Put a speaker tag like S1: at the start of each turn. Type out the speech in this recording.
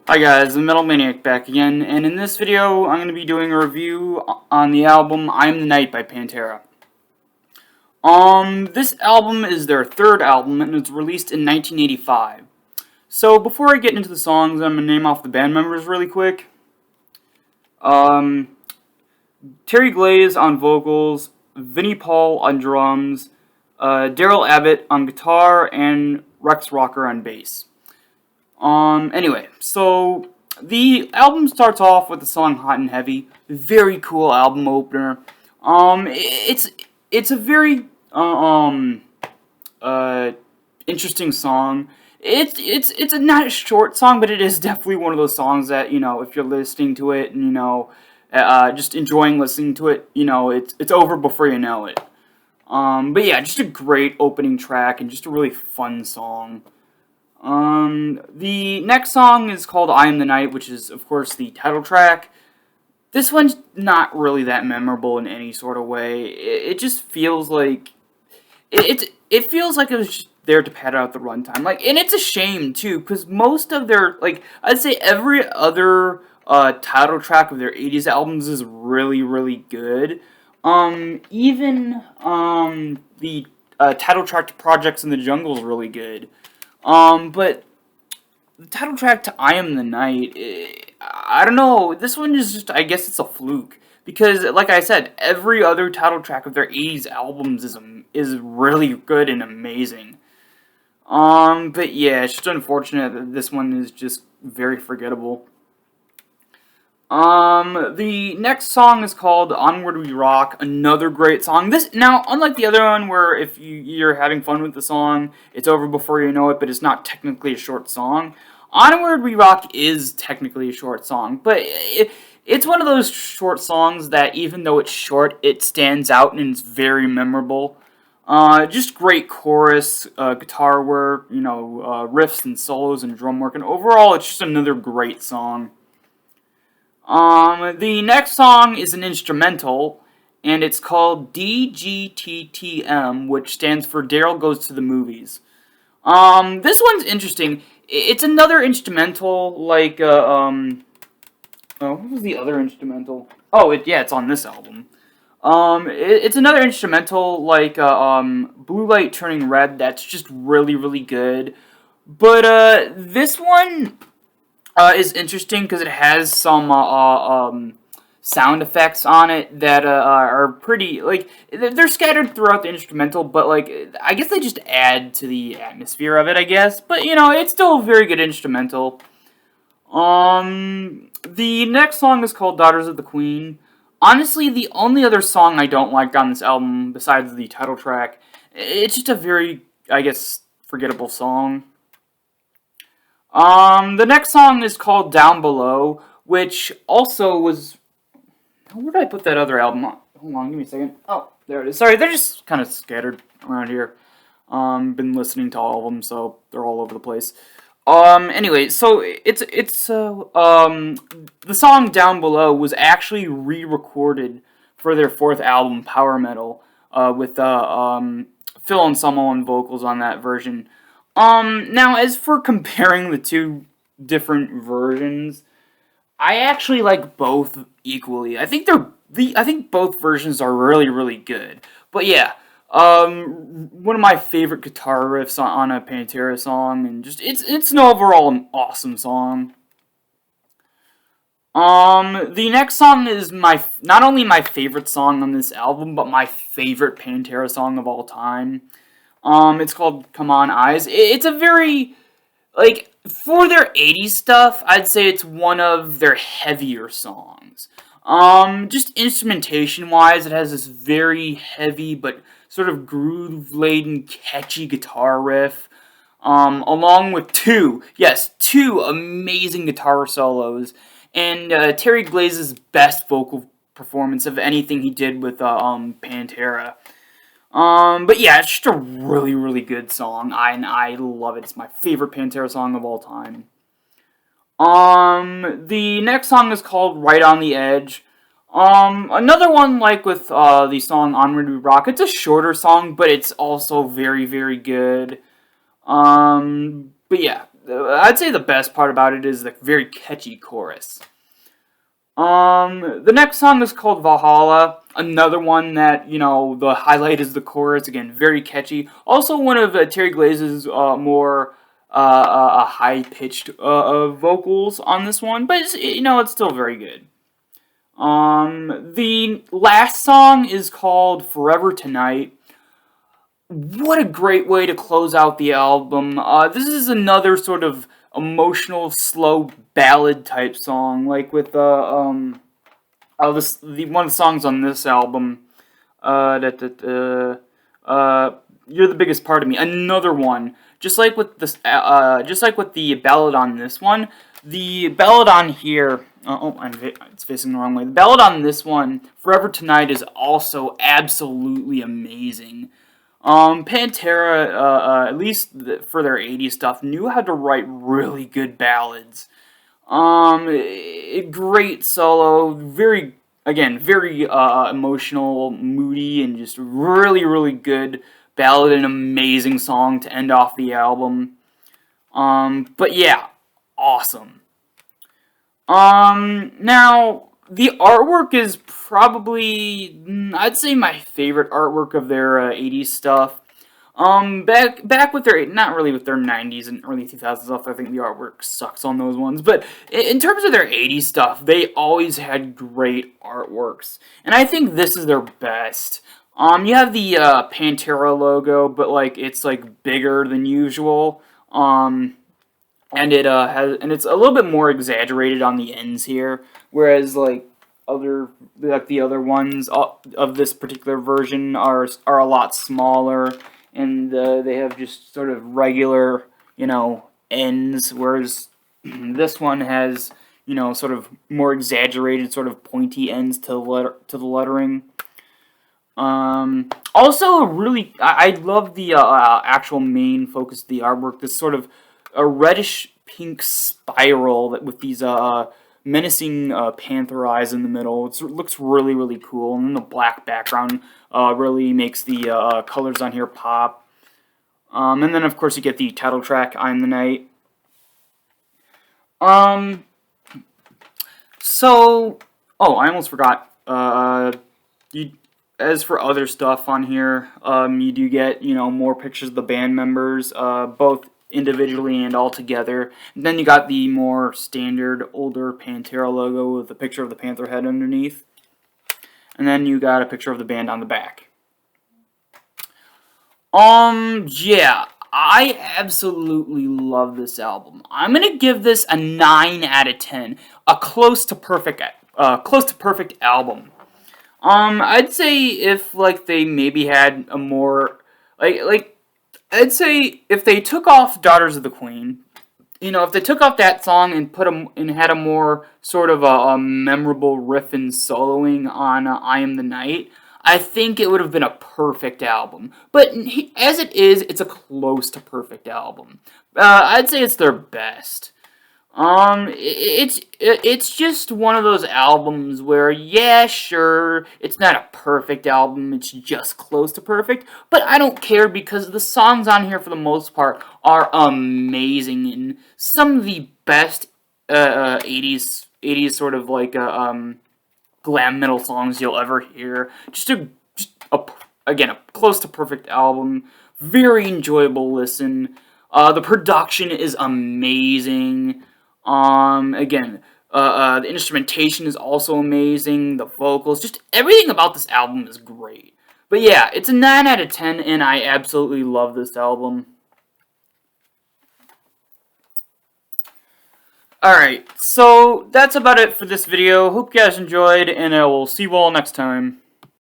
S1: Hi guys, the Metal Maniac back again, and in this video I'm going to be doing a review on the album I Am the Night by Pantera. This album is their third album and it was released in 1985. So before I get into the songs, I'm going to name off the band members really quick. Um, Terry Glaze on vocals, Vinnie Paul on drums, Daryl Abbott on guitar, and Rex Rocker on bass. Anyway, so the album starts off with the song "Hot and Heavy." Very cool album opener. It's a very uh interesting song. It's a not a short song, but it is definitely one of those songs that if you're listening to it and just enjoying listening to it, it's over before you know it. But yeah, just a great opening track and just a really fun song. The next song is called I Am the Night, which is, of course, the title track. This one's not really that memorable in any sort of way. It just feels like it feels like it was just there to pad out the runtime. And it's a shame too, because most of their I'd say every other title track of their '80s albums is really really good. Even the title track to Projects in the Jungle is really good. But the title track to I Am the Night, I don't know, this one is just, I guess it's a fluke. Because, like I said, every other title track of their '80s albums is really good and amazing. But yeah, it's just unfortunate that this one is just very forgettable. The next song is called Onward We Rock, another great song. This, now, unlike the other one where if you're having fun with the song, it's over before you know it, but it's not technically a short song, Onward We Rock is technically a short song, but it's one of those short songs that even though it's short, it stands out and it's very memorable. Just great chorus, guitar work, riffs and solos and drum work, and overall it's just another great song. The next song is an instrumental, and it's called DGTTM, which stands for Daryl Goes to the Movies. This one's interesting. It's another instrumental, what was the other instrumental? Oh, yeah, it's on this album. It's another instrumental, Blue Light Turning Red, that's just really, really good. But, this one is interesting because it has some sound effects on it that are pretty they're scattered throughout the instrumental, but I guess they just add to the atmosphere of it, I guess. But it's still a very good instrumental. The next song is called Daughters of the Queen. Honestly, the only other song I don't like on this album besides the title track, it's just a very, I guess, forgettable song. The next song is called Down Below, which also was... Where did I put that other album on? Hold on, give me a second. Oh, there it is. Sorry, they're just kind of scattered around here. Been listening to all of them, so they're all over the place. Anyway, so the song Down Below was actually re-recorded for their fourth album, Power Metal, with Phil Anselmo on vocals on that version. Now, as for comparing the two different versions, I actually like both equally. I think both versions are really, really good. But yeah, one of my favorite guitar riffs on a Pantera song, and just it's an overall awesome song. The next song is not only my favorite song on this album, but my favorite Pantera song of all time. It's called Come On Eyes. It's a very, for their '80s stuff, I'd say it's one of their heavier songs. Just instrumentation-wise, it has this very heavy but sort of groove-laden, catchy guitar riff. Along with two amazing guitar solos, and Terry Glaze's best vocal performance of anything he did with Pantera. But yeah, it's just a really, really good song. I love it. It's my favorite Pantera song of all time. The next song is called Right on the Edge. Another one like with the song Onward We Rock. It's a shorter song, but it's also very, very good. But yeah, I'd say the best part about it is the very catchy chorus. The next song is called Valhalla. Another one that, the highlight is the chorus. Again, very catchy. Also, one of Terry Glaze's more high-pitched vocals on this one, but it's still very good. The last song is called Forever Tonight. What a great way to close out the album. This is another sort of emotional, slow ballad type song, like with one of the songs on this album. You're the Biggest Part of Me. Another one, just like with this, just like with the ballad on this one. The ballad on here. It's facing the wrong way. The ballad on this one, Forever Tonight, is also absolutely amazing. Pantera, at least for their 80s stuff, knew how to write really good ballads. Great solo, very emotional, moody, and just really, really good ballad, and amazing song to end off the album. But yeah, awesome. Now, the artwork is probably, I'd say, my favorite artwork of their 80s stuff. Back with their, not really with their 90s and early 2000s stuff, I think the artwork sucks on those ones, but in terms of their 80s stuff, they always had great artworks, and I think this is their best. You have the Pantera logo, but, like, it's, like, bigger than usual. And it's a little bit more exaggerated on the ends here, whereas the other ones of this particular version are a lot smaller, and they have just sort of regular, ends, whereas this one has, sort of more exaggerated, sort of pointy ends to the lettering. Also, really, I love the actual main focus of the artwork. This sort of a reddish pink spiral with these menacing panther eyes in the middle. It looks really, really cool, and then the black background really makes the colors on here pop. And then, of course, you get the title track, "I'm the Night." So, I almost forgot. As for other stuff on here, you do get, more pictures of the band members, both individually and all together. And then you got the more standard, older Pantera logo with a picture of the panther head underneath. And then you got a picture of the band on the back. Yeah, I absolutely love this album. I'm gonna give this a 9 out of 10. A close to perfect album. I'd say if, they maybe had a more, I'd say if they took off Daughters of the Queen, if they took off that song and had a more sort of a memorable riff and soloing on I Am the Night, I think it would have been a perfect album. But as it is, it's a close to perfect album. I'd say it's their best. It's just one of those albums where, yeah, sure, it's not a perfect album, it's just close to perfect, but I don't care because the songs on here, for the most part, are amazing, and some of the best 80s sort of glam metal songs you'll ever hear. Again, a close to perfect album, very enjoyable listen. The production is amazing. Again, the instrumentation is also amazing. The vocals, just everything about this album is great. But yeah, it's a 9 out of 10, and I absolutely love this album. Alright, so that's about it for this video. Hope you guys enjoyed, and I will see you all next time.